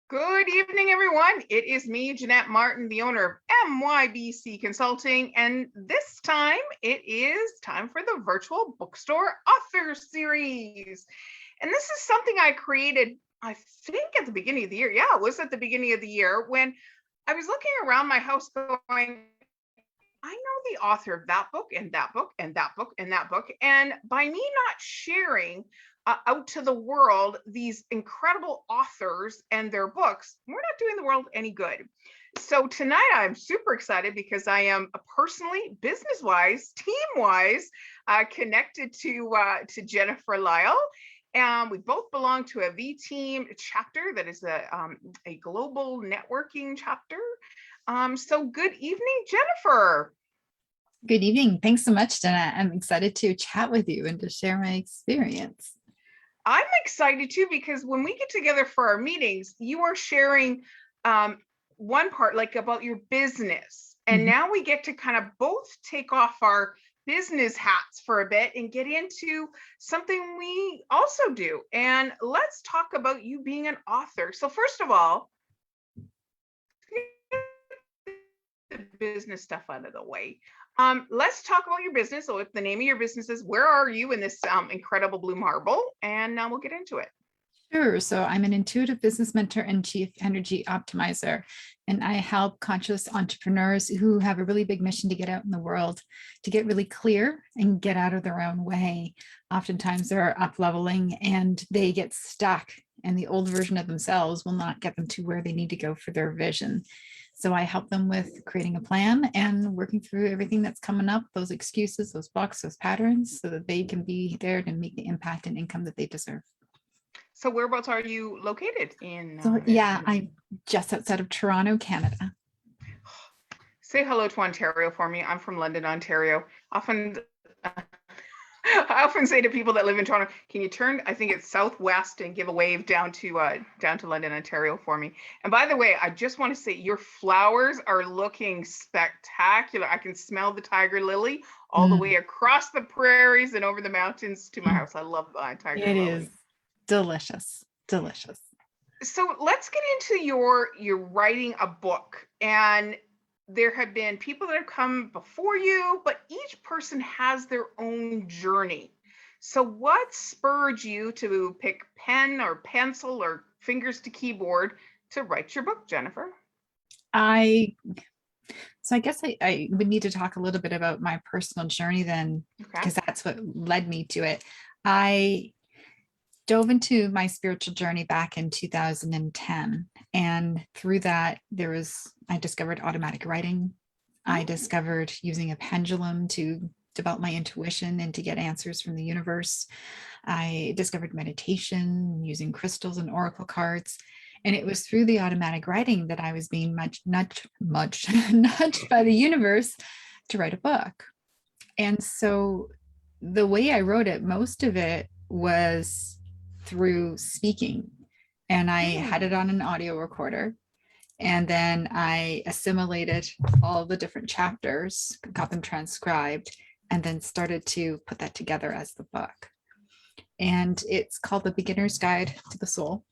Good evening, everyone. It is me, Jeanette Martin, the owner of MYBC Consulting, and this time it is time for the virtual bookstore author series. And this is something I created, I think, at the beginning of the year. Yeah, it was at the beginning of the year when I was looking around my house going, I know the author of that book and that book and that book and that book. And by me not sharing out to the world these incredible authors and their books, we're not doing the world any good. So tonight I'm super excited because I am personally, business-wise, team-wise, connected to Jennifer Lyall. And we both belong to a V Team chapter that is a global networking chapter. So good evening, Jennifer. Good evening. Thanks so much, Jenna. I'm excited to chat with you and to share my experience. I'm excited too, because when we get together for our meetings, you are sharing one part like about your business. And now we get to kind of both take off our business hats for a bit and get into something we also do. And let's talk about you being an author. So first of all, the business stuff out of the way. Let's talk about your business. So if the name of your business is, where are you in this incredible blue marble? And now we'll get into it. Sure. So I'm an intuitive business mentor and chief energy optimizer, and I help conscious entrepreneurs who have a really big mission to get out in the world, to get really clear and get out of their own way. Oftentimes they're up leveling and they get stuck, and the old version of themselves will not get them to where they need to go for their vision. So I help them with creating a plan and working through everything that's coming up, those excuses, those blocks, those patterns, so that they can be there to make the impact and income that they deserve. So whereabouts are you located in? I'm just outside of Toronto, Canada. Say hello to Ontario for me. I'm from London, Ontario. I often say to people that live in Toronto, can you turn, I think it's southwest, and give a wave down to London, Ontario for me. And by the way, I just want to say your flowers are looking spectacular. I can smell the tiger lily all the way across the prairies and over the mountains to my house. I love tiger lily. It is delicious, delicious. So let's get into your writing a book. And there have been people that have come before you, but each person has their own journey. So what spurred you to pick pen or pencil or fingers to keyboard to write your book, Jennifer? I guess I would need to talk a little bit about my personal journey then, because that's what led me to it. I dove into my spiritual journey back in 2010. And through that, I discovered automatic writing. I discovered using a pendulum to develop my intuition and to get answers from the universe. I discovered meditation using crystals and oracle cards. And it was through the automatic writing that I was being nudged by the universe to write a book. And so the way I wrote it, most of it was through speaking, and I had it on an audio recorder, and then I assimilated all the different chapters, got them transcribed, and then started to put that together as the book. And it's called The Beginner's Guide to the Soul.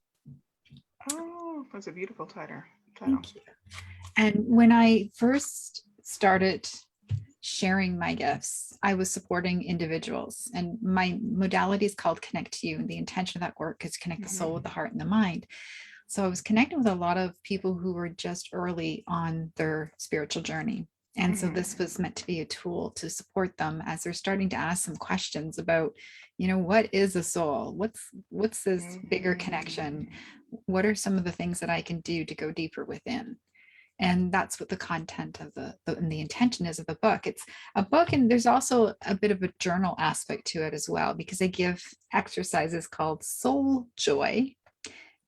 Oh, that's a beautiful title. Thank you. And when I first started sharing my gifts, I was supporting individuals, and my modality is called Connect to You. And the intention of that work is to connect the soul with the heart and the mind. So I was connecting with a lot of people who were just early on their spiritual journey. And so this was meant to be a tool to support them as they're starting to ask some questions about, what is a soul? What's this bigger connection? What are some of the things that I can do to go deeper within? And that's what the content of the intention is of the book. It's a book, and there's also a bit of a journal aspect to it as well, because I give exercises called Soul Joy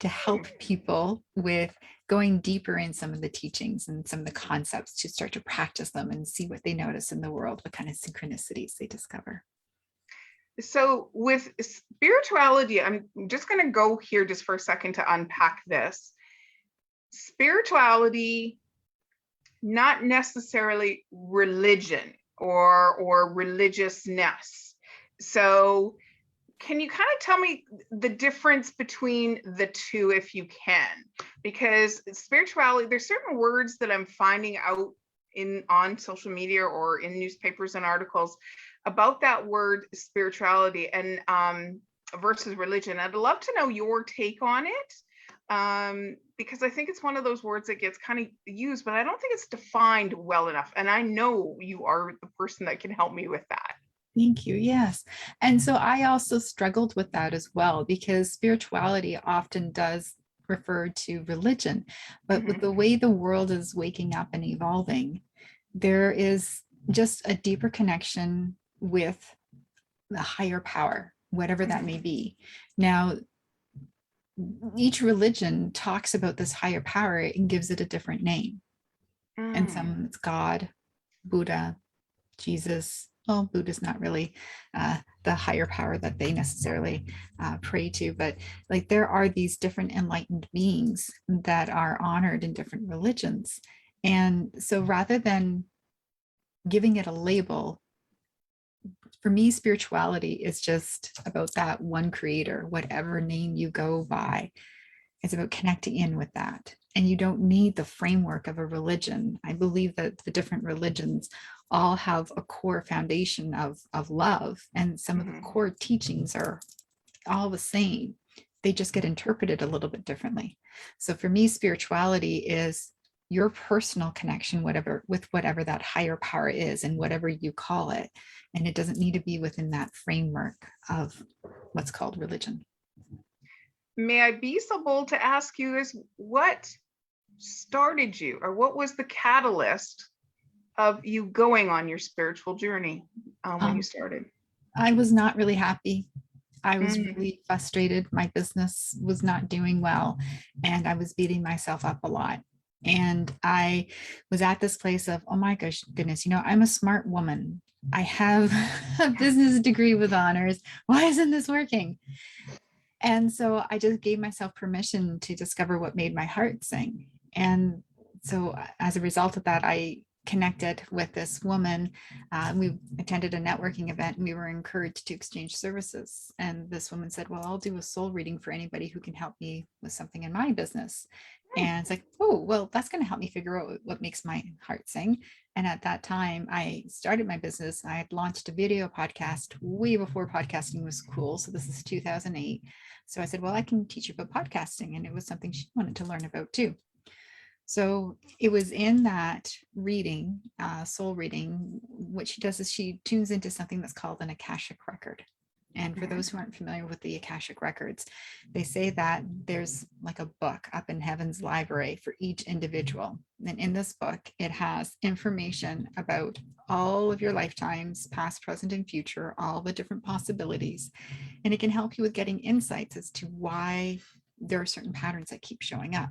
to help people with going deeper in some of the teachings and some of the concepts, to start to practice them and see what they notice in the world, what kind of synchronicities they discover. So with spirituality, I'm just going to go here just for a second to unpack this. Spirituality, not necessarily religion or religiousness. So can you kind of tell me the difference between the two if you can? Because spirituality, there's certain words that I'm finding out on social media or in newspapers and articles about that word spirituality and versus religion. I'd love to know your take on it, because I think it's one of those words that gets kind of used, but I don't think it's defined well enough. And I know you are the person that can help me with that. Thank you. Yes. And so I also struggled with that as well, because spirituality often does refer to religion, but with the way the world is waking up and evolving, there is just a deeper connection with the higher power, whatever that may be. Now, each religion talks about this higher power and gives it a different name. And some it's God, Buddha, Jesus. Well, Buddha's not really the higher power that they necessarily pray to, but like there are these different enlightened beings that are honored in different religions. And so rather than giving it a label, for me, spirituality is just about that one creator, whatever name you go by. It's about connecting in with that. And you don't need the framework of a religion. I believe that the different religions all have a core foundation of love. And some of the core teachings are all the same. They just get interpreted a little bit differently. So for me, spirituality is your personal connection, with whatever that higher power is and whatever you call it. And it doesn't need to be within that framework of what's called religion. May I be so bold to ask you is what started you, or what was the catalyst of you going on your spiritual journey when you started? I was not really happy. I was really frustrated. My business was not doing well, and I was beating myself up a lot. And I was at this place of, oh my goodness, I'm a smart woman. I have a business degree with honors. Why isn't this working? And so I just gave myself permission to discover what made my heart sing. And so as a result of that, I connected with this woman. We attended a networking event and we were encouraged to exchange services. And this woman said, well, I'll do a soul reading for anybody who can help me with something in my business. And it's like, oh, well, that's going to help me figure out what makes my heart sing. And at that time, I started my business. I had launched a video podcast way before podcasting was cool. So this is 2008. So I said, well, I can teach you about podcasting. And it was something she wanted to learn about too. So it was in that reading, soul reading, what she does is she tunes into something that's called an Akashic record. And for those who aren't familiar with the Akashic records, they say that there's like a book up in heaven's library for each individual. And in this book, it has information about all of your lifetimes, past, present, and future, all the different possibilities. And it can help you with getting insights as to why there are certain patterns that keep showing up.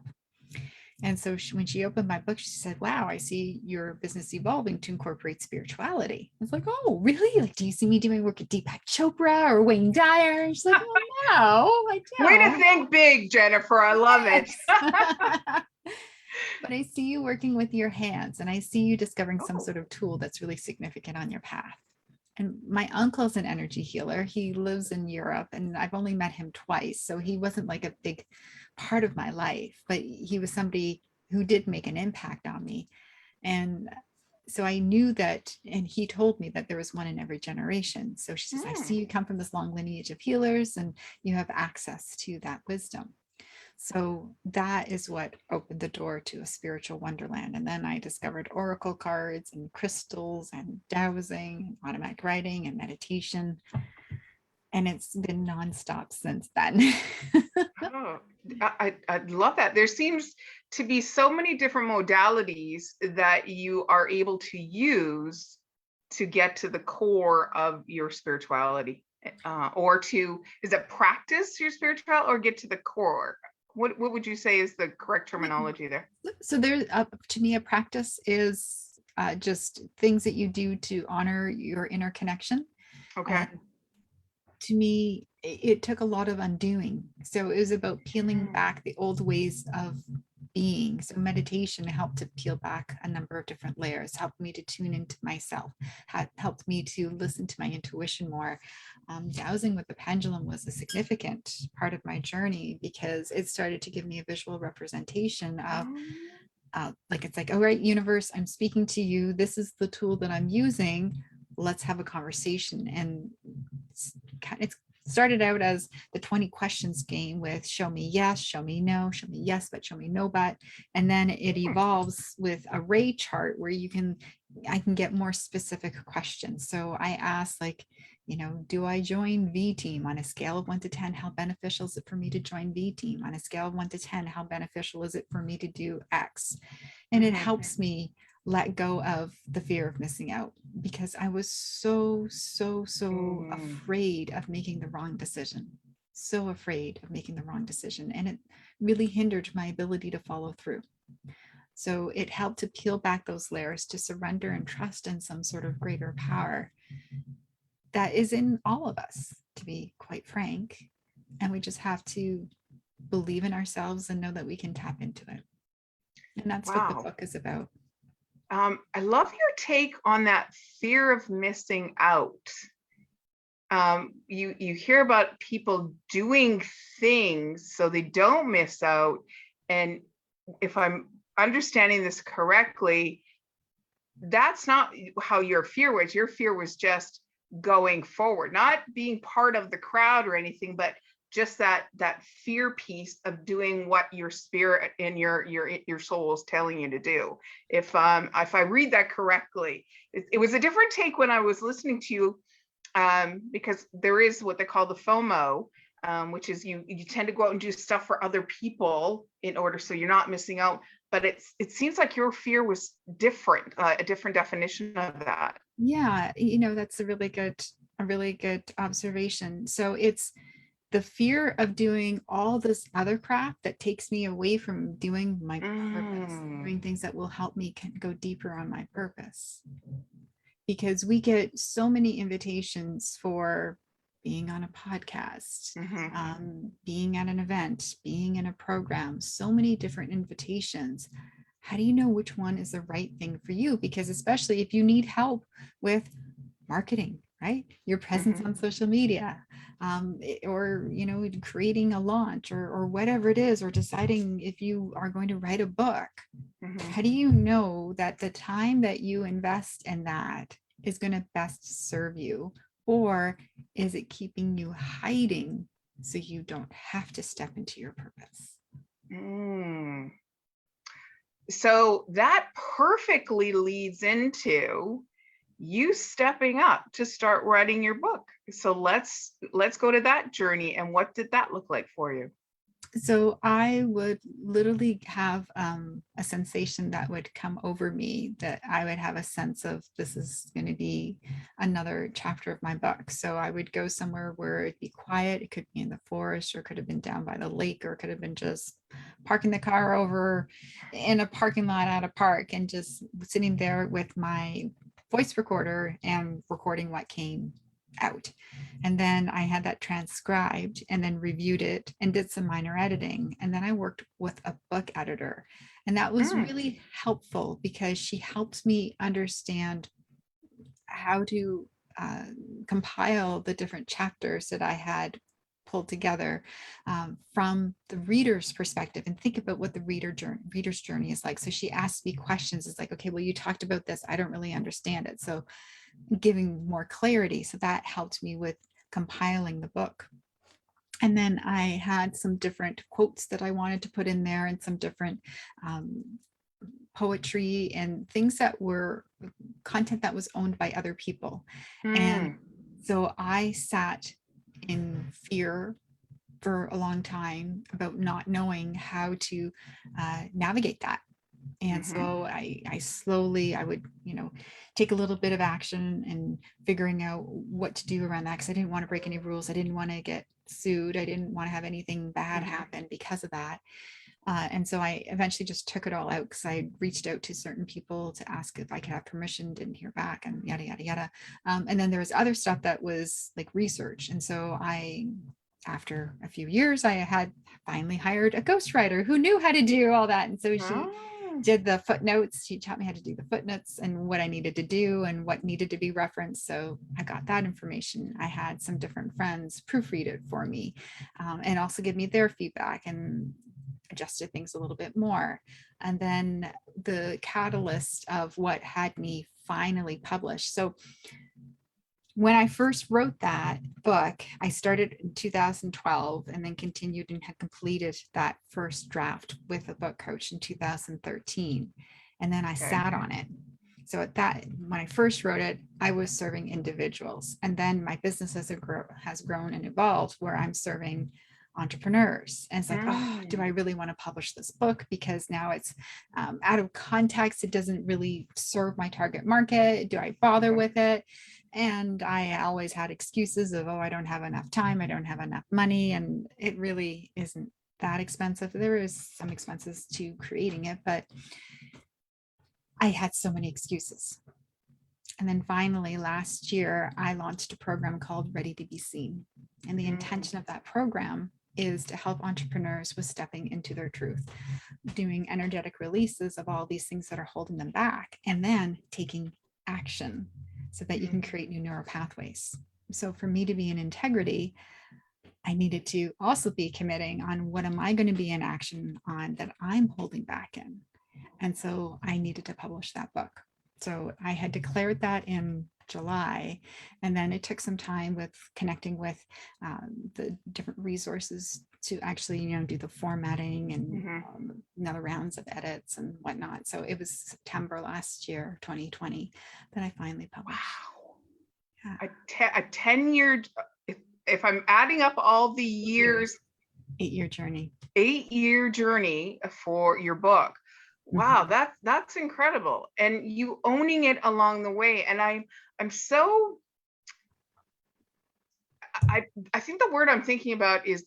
And so when she opened my book, she said, wow, I see your business evolving to incorporate spirituality. I was like, oh, really? Like, do you see me doing work at Deepak Chopra or Wayne Dyer? And she's like, well, no, I don't. Way to think big, Jennifer. I love it. But I see you working with your hands, and I see you discovering some sort of tool that's really significant on your path. And my uncle's an energy healer. He lives in Europe, and I've only met him twice. So he wasn't like a big part of my life, but he was somebody who did make an impact on me. And so I knew that, and he told me that there was one in every generation. So she says, I see you come from this long lineage of healers and you have access to that wisdom. So that is what opened the door to a spiritual wonderland. And then I discovered oracle cards and crystals and dowsing, automatic writing and meditation. And it's been nonstop since then. Oh, I love that. There seems to be so many different modalities that you are able to use to get to the core of your spirituality, or is it practice your spirituality or get to the core? What would you say is the correct terminology there? So there's, to me, a practice is just things that you do to honor your inner connection. Okay. To me, it took a lot of undoing. So it was about peeling back the old ways of being. So meditation helped to peel back a number of different layers, helped me to tune into myself, helped me to listen to my intuition more. Dowsing with the pendulum was a significant part of my journey because it started to give me a visual representation of like, it's like, all right, universe, I'm speaking to you. This is the tool that I'm using. Let's have a conversation. And it's started out as the 20 questions game with show me yes, show me no, show me yes, but show me no, but, and then it evolves with a ray chart where I can get more specific questions. So I ask, like, do I join V team on a scale of 1 to 10? How beneficial is it for me to join V team? On a scale of 1 to 10, how beneficial is it for me to do X? And it helps me let go of the fear of missing out, because I was so afraid of making the wrong decision. So afraid of making the wrong decision. And it really hindered my ability to follow through. So it helped to peel back those layers, to surrender and trust in some sort of greater power that is in all of us, to be quite frank. And we just have to believe in ourselves and know that we can tap into it. And that's what the book is about. I love your take on that fear of missing out. You hear about people doing things so they don't miss out. And if I'm understanding this correctly, that's not how your fear was. Your fear was just going forward, not being part of the crowd or anything, but just that fear piece of doing what your spirit and your soul is telling you to do. If I read that correctly, it was a different take when I was listening to you, because there is what they call the FOMO, which is you tend to go out and do stuff for other people in order so you're not missing out. But it seems like your fear was different, a different definition of that. Yeah, that's a really good observation. So it's the fear of doing all this other crap that takes me away from doing my purpose, doing things that will help me go deeper on my purpose. Because we get so many invitations for being on a podcast, being at an event, being in a program, so many different invitations. How do you know which one is the right thing for you? Because especially if you need help with marketing, right? Your presence on social media, or, creating a launch or whatever it is, or deciding if you are going to write a book. How do you know that the time that you invest in that is going to best serve you? Or is it keeping you hiding so you don't have to step into your purpose? So that perfectly leads into you stepping up to start writing your book. So let's go to that journey. And what did that look like for you? So I would literally have a sensation that would come over me, that I would have a sense of, this is going to be another chapter of my book. So I would go somewhere where it'd be quiet. It could be in the forest, or it could have been down by the lake, or it could have been just parking the car over in a parking lot at a park and just sitting there with my voice recorder and recording what came out. And then I had that transcribed and then reviewed it and did some minor editing. And then I worked with a book editor. And that was really helpful, because she helped me understand how to compile the different chapters that I had pulled together from the reader's perspective, and think about what the reader's journey is like. So she asked me questions. It's like, okay, well, you talked about this. I don't really understand it. So giving more clarity. So that helped me with compiling the book. And then I had some different quotes that I wanted to put in there, and some different poetry and things that were content that was owned by other people. And so I sat in fear for a long time about not knowing how to navigate that. And so I slowly, I would, take a little bit of action and figuring out what to do around that, because I didn't want to break any rules. I didn't want to get sued. I didn't want to have anything bad happen because of that. And so I eventually just took it all out, because I reached out to certain people to ask if I could have permission, didn't hear back, and yada, yada, yada. And then there was other stuff that was like research. And so I after a few years, I had finally hired a ghostwriter who knew how to do all that. And so she did the footnotes. She taught me how to do the footnotes and what I needed to do and what needed to be referenced. So I got that information. I had some different friends proofread it for me, and also give me their feedback, and adjusted things a little bit more. And then the catalyst of what had me finally published. So when I first wrote that book, I started in 2012 and then continued and had completed that first draft with a book coach in 2013. And then I sat on it. So at that, when I first wrote it, I was serving individuals. And then my business has grown and evolved where I'm serving entrepreneurs. And it's like, oh, do I really want to publish this book? Because now it's out of context. It doesn't really serve my target market. Do I bother with it? And I always had excuses of, oh, I don't have enough time. I don't have enough money. And it really isn't that expensive. There is some expenses to creating it, but I had so many excuses. And then finally, last year, I launched a program called Ready to Be Seen. And the intention of that program is to help entrepreneurs with stepping into their truth, doing energetic releases of all these things that are holding them back, and then taking action so that you can create new neural pathways. So for me to be in integrity, I needed to also be committing on what am I going to be in action on that I'm holding back in. And so I needed to publish that book. So I had declared that in July, and then it took some time with connecting with the different resources to actually, do the formatting and another rounds of edits and whatnot. So it was September last year, 2020, that I finally published. Wow. Yeah. A 10-year, if I'm adding up all the years, 8-year journey. 8-year journey for your book. Wow, that's incredible. And you owning it along the way. And I think the word I'm thinking about is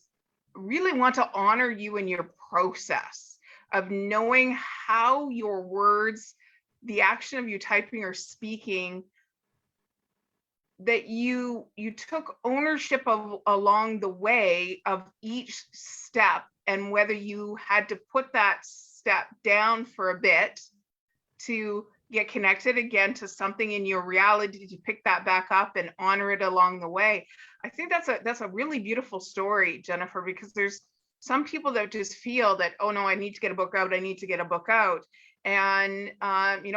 really want to honor you in your process of knowing how your words, the action of you typing or speaking, that you took ownership of along the way of each step, and whether you had to put that step down for a bit to get connected again to something in your reality, to pick that back up and honor it along the way. I think that's a really beautiful story, Jennifer, because there's some people that just feel that, oh no, I need to get a book out. I need to get a book out. And,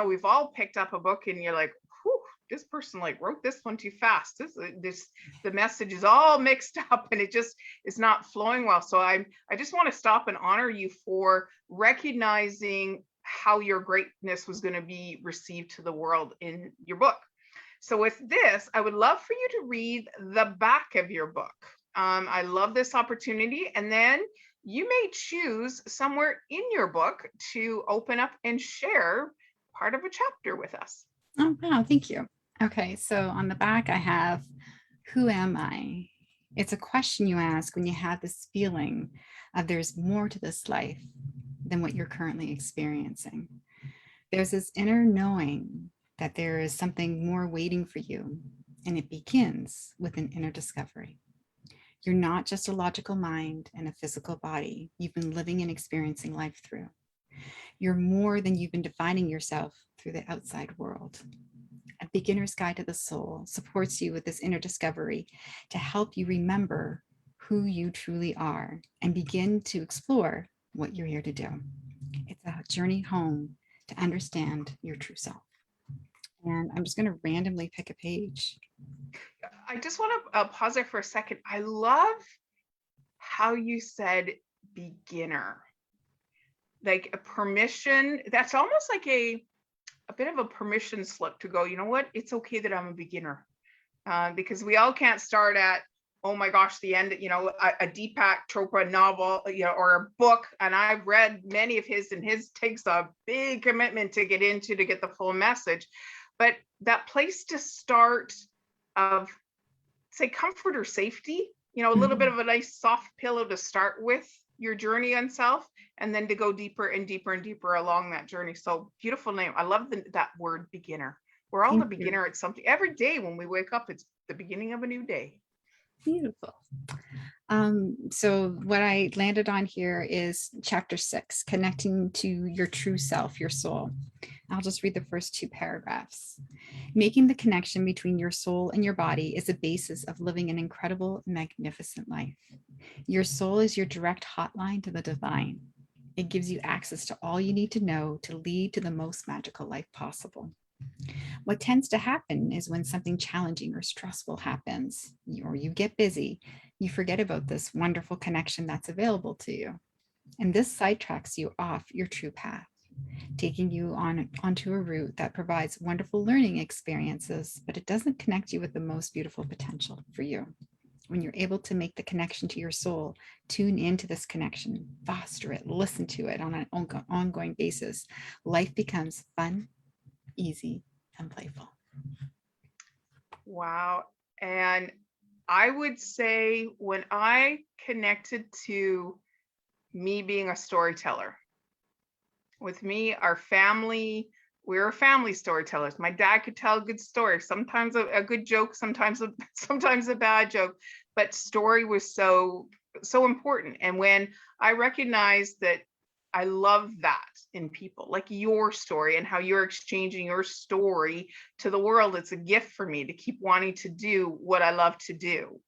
we've all picked up a book and you're like, whew, this person wrote this one too fast. The message is all mixed up and it just is not flowing well. So I just want to stop and honor you for recognizing how your greatness was going to be received to the world in your book. So with this, I would love for you to read the back of your book. I love this opportunity. And then you may choose somewhere in your book to open up and share part of a chapter with us. Oh, wow. Thank you. Okay. So on the back, I have, who am I? It's a question you ask when you have this feeling of there's more to this life than what you're currently experiencing. There's this inner knowing that there is something more waiting for you, and it begins with an inner discovery. You're not just a logical mind and a physical body you've been living and experiencing life through. You're more than you've been defining yourself through the outside world. A beginner's guide to the soul supports you with this inner discovery to help you remember who you truly are and begin to explore what you're here to do. It's a journey home to understand your true self. And I'm just going to randomly pick a page. I just want to pause there for a second. I love how you said beginner, like a permission. That's almost like a bit of a permission slip to go, you know what? It's okay that I'm a beginner, because we all can't start at, oh my gosh, the end, a Deepak Chopra novel, or a book. And I've read many of his, and his takes a big commitment to get the full message. But that place to start of, say, comfort or safety, a little bit of a nice soft pillow to start with your journey on self, and then to go deeper and deeper and deeper along that journey. So beautiful name. I love that word, beginner. We're all a beginner at something. Every day when we wake up, it's the beginning of a new day. Beautiful. So what I landed on here is chapter 6, connecting to your true self, your soul. I'll just read the first 2 paragraphs. Making the connection between your soul and your body is a basis of living an incredible, magnificent life. Your soul is your direct hotline to the divine. It gives you access to all you need to know to lead to the most magical life possible. What tends to happen is when something challenging or stressful happens, or you get busy, you forget about this wonderful connection that's available to you. And this sidetracks you off your true path, taking you onto a route that provides wonderful learning experiences, but it doesn't connect you with the most beautiful potential for you. When you're able to make the connection to your soul, tune into this connection, foster it, listen to it on an ongoing basis, life becomes fun, easy, and playful. Wow. And I would say when I connected to me being a storyteller, with me, our family, we were family storytellers. My dad could tell a good story, sometimes a good joke, sometimes a bad joke, but story was so important. And when I recognized that, I love that in people, like your story and how you're exchanging your story to the world. It's a gift for me to keep wanting to do what I love to do.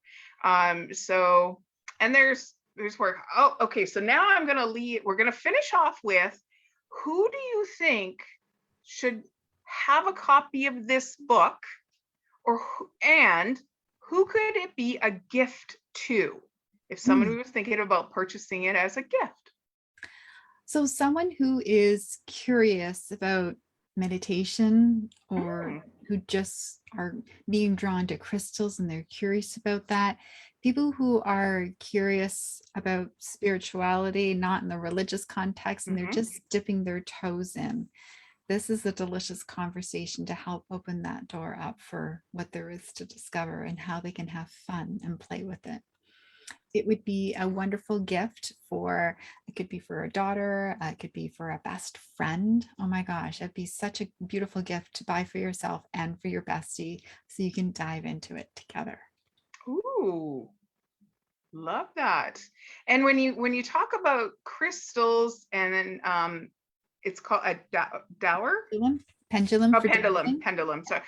So, and there's work. Oh, okay. So now we're going to finish off with, who do you think should have a copy of this book, and who could it be a gift to if somebody was thinking about purchasing it as a gift? So someone who is curious about meditation, or who just are being drawn to crystals and they're curious about that. People who are curious about spirituality, not in the religious context, and they're just dipping their toes in. This is a delicious conversation to help open that door up for what there is to discover and how they can have fun and play with it. It would be a wonderful gift it could be for a daughter, it could be for a best friend. Oh my gosh, it'd be such a beautiful gift to buy for yourself and for your bestie, so you can dive into it together. Ooh, love that. And when you talk about crystals, and then it's called a dower? Pendulum. Oh, pendulum. So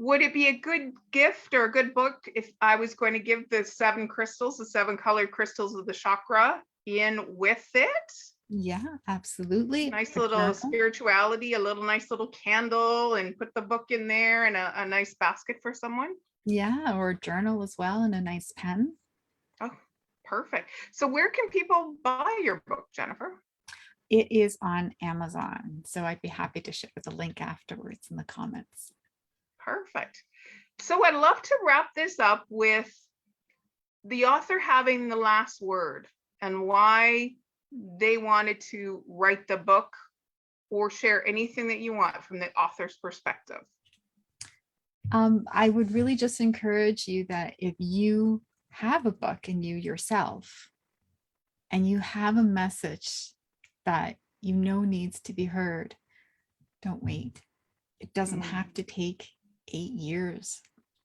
would it be a good gift or a good book if I was going to give the 7 crystals, the 7 colored crystals of the chakra in with it? Yeah, absolutely. Nice little spirituality, a nice little candle, and put the book in there, and a nice basket for someone. Yeah, or a journal as well, and a nice pen. Oh, perfect. So where can people buy your book, Jennifer? It is on Amazon, so I'd be happy to share the link afterwards in the comments. Perfect. So I'd love to wrap this up with the author having the last word and why they wanted to write the book, or share anything that you want from the author's perspective. I would really just encourage you that if you have a book in you yourself and you have a message that you know needs to be heard, don't wait. It doesn't have to take 8 years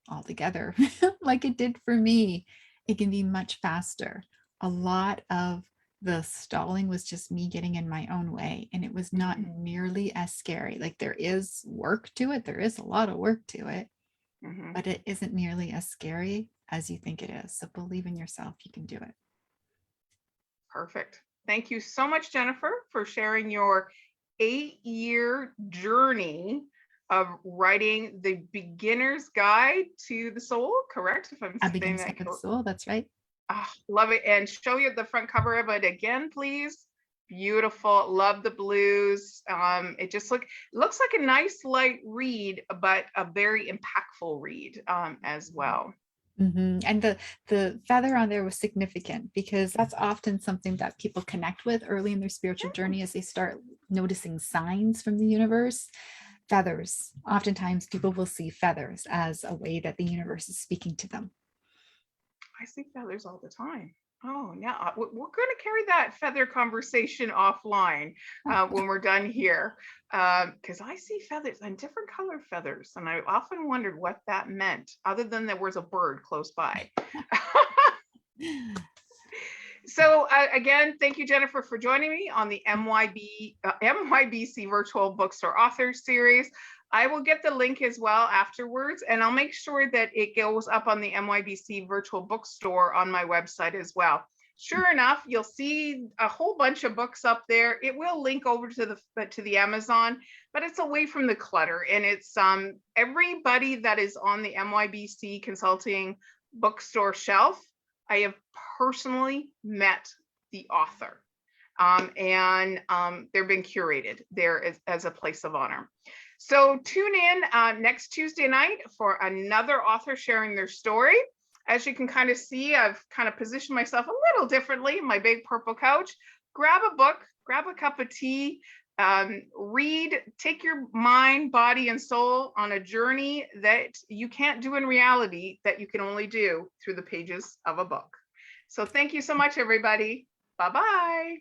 altogether like it did for me. It can be much faster. A lot of the stalling was just me getting in my own way, and it was not nearly as scary. Like, there is work to it. There is a lot of work to it, but it isn't nearly as scary as you think it is. So believe in yourself. You can do it. Perfect. Thank you so much, Jennifer, for sharing your 8-year journey of writing the Beginner's Guide to the Soul, correct? If I'm saying that to the Soul, that's right. Love it. And show you the front cover of it again, please. Beautiful. Love the blues. It just looks like a nice light read, but a very impactful read as well. And the feather on there was significant, because that's often something that people connect with early in their spiritual journey as they start noticing signs from the universe. Feathers. Oftentimes people will see feathers as a way that the universe is speaking to them. I see feathers all the time. Oh, yeah. We're going to carry that feather conversation offline when we're done here, because I see feathers and different color feathers, and I often wondered what that meant, other than there was a bird close by. So again, thank you, Jennifer, for joining me on the MYBC Virtual Bookstore Author Series. I will get the link as well afterwards, and I'll make sure that it goes up on the MYBC Virtual Bookstore on my website as well. Sure enough, you'll see a whole bunch of books up there. It will link over to the Amazon, but it's away from the clutter. And it's everybody that is on the MYBC Consulting Bookstore shelf, I have personally met the author, and they've been curated there as a place of honor. So tune in next Tuesday night for another author sharing their story. As you can kind of see, I've kind of positioned myself a little differently in my big purple couch. Grab a book, grab a cup of tea, read, take your mind, body, and soul on a journey that you can't do in reality, that you can only do through the pages of a book. So thank you so much, everybody. Bye-bye.